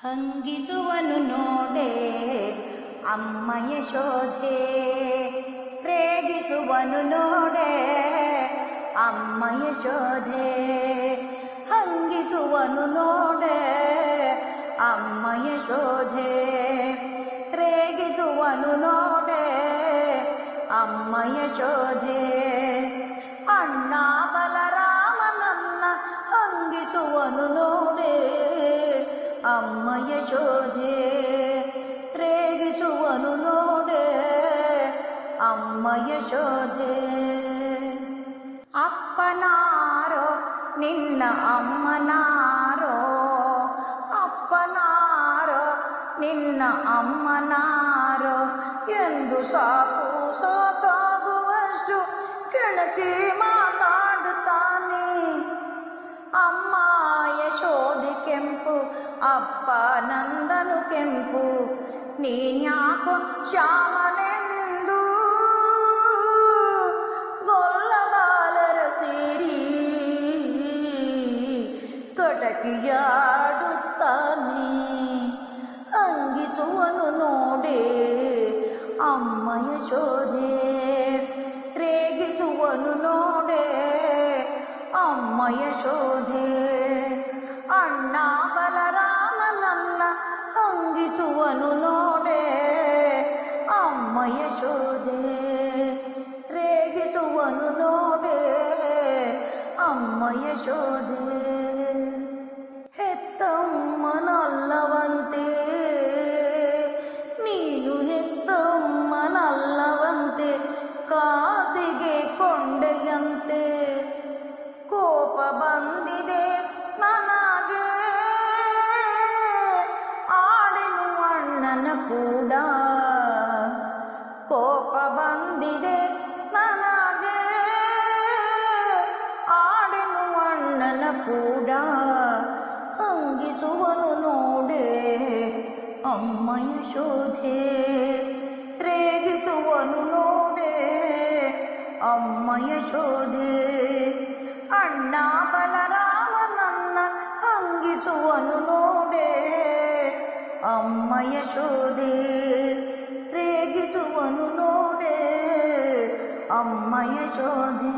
ಹಂಗಿಸುವನು ನೋಡೆ ಅಮ್ಮ ಯಶೋಧೆ, ರೇಗಿಸುವನು ನೋಡೆ ಅಮ್ಮ ಯಶೋಧೆ. ಹಂಗಿಸುವನು ನೋಡೆ ಅಮ್ಮ ಯಶೋಧೆ, ರೇಗಿಸುವನು ನೋಡೆ ಅಮ್ಮ ಯಶೋಧೆ. ಅಣ್ಣ ಬಲರಾಮನನ್ನ ಹಂಗಿಸುವನು ನೋಡೆ ಅಮ್ಮ ಯಶೋಧೆ, ರೇಗಿಸುವನು ನೋಡೆ ಅಮ್ಮ ಯಶೋಧೆ. ಅಪ್ಪನಾರೋ ನಿನ್ನ ಅಮ್ಮನಾರೋ, ಅಪ್ಪನಾರೋ ನಿನ್ನ ಅಮ್ಮನಾರೋ ಎಂದು ಸಾಕು ಸಾಕಾಗುವಷ್ಟು ಕೆಣಕಿ ಮಾತಾಡುತ್ತಾನೆ. ಅಮ್ಮ ಯಶೋಧೆ ಕೆಂಪು, ಅಪ್ಪ ನಂದನು ಕೆಂಪು, ನೀನ್ಯಾಕೋ ಶ್ಯಾಮನೆಂದು ಗೊಲ್ಲಬಾಲರ ಸೇರಿ ಕಟಕಿಯಾಡುತ್ತಾನೆ. ಹಂಗಿಸುವನು ನೋಡೆ ಅಮ್ಮ ಯಶೋಧೆ, ರೇಗಿಸುವನು ನೋಡೆ ಅಮ್ಮ ಯಶೋಧೆ. ಅಣ್ಣ ಬಲರಾಮನನ್ನ ಹಂಗಿಸುವನು ನೋಡೆ ಅಮ್ಮ ಯಶೋಧೆ, ರೇಗಿಸುವನು ನೋಡೆ ಅಮ್ಮ ಯಶೋಧೆ. ಹೆತ್ತಮ್ಮನಲ್ಲವಂತೆ ನೀನು, ಹೆತ್ತಮ್ಮನಲ್ಲವಂತೆ ಕಾಸಿಗೆ ಕೊಂಡೆಯಂತೆ. ಕೋಪ ಬಂದಿದೆ ನನಗೆ ಆಡೆನು ಅಣ್ಣನ ಕೂಡ, ಕೋಪ ಬಂದಿದೆ ನನಗೆ ಆಡೆನು ಅಣ್ಣನ ಕೂಡ. ಹಂಗಿಸುವನು ನೋಡೆ ಅಮ್ಮ ಯಶೋಧೆ, ರೇಗಿಸುವನು ನೋಡೆ ಅಮ್ಮ ಯಶೋಧೆ. ಅಣ್ಣ ಬಲರಾಮನನ್ನ ಹಂಗಿಸುವನು ನೋಡೆ ಅಮ್ಮ ಯಶೋಧೆ, ರೇಗಿಸುವನು ನೋಡೆ ಅಮ್ಮ ಯಶೋಧೆ.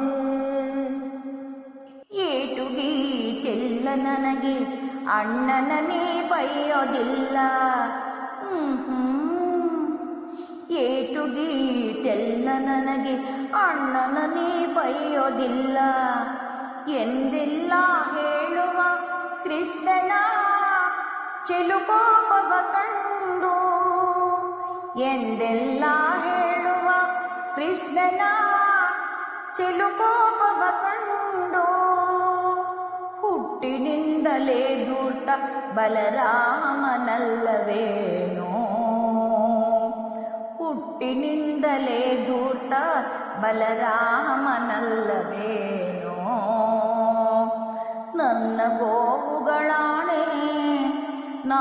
ಏಟು ಗೀಟೆಲ್ಲ ನನಗೆ ಅಣ್ಣನ ನೀ ಬೈಯೋದಿಲ್ಲ, ಏಟು ಗೀಟೆಲ್ಲ ನನಗೆ ಅಣ್ಣನ ನೀ ಬೈಯೋದಿಲ್ಲ ಎಂದೆಲ್ಲ ಹೇಳುವ ಕೃಷ್ಣನ ಚೆಲುಕೋಪವ ಕಂಡು, ಎಂದೆಲ್ಲ ಹೇಳುವ ಕೃಷ್ಣನ ಚೆಲುಕೋಪವ ಕಂಡು. ಹುಟ್ಟಿನಿಂದಲೇ ಧೂರ್ತ ಬಲರಾಮನಲ್ಲವೇನೋ, ಹುಟ್ಟಿನಿಂದಲೇ ಧೂರ್ತ ಬಲರಾಮನಲ್ಲವೇನೋ. ನನ್ನ ಗೋವುಗಳಾಣೆ ನಾ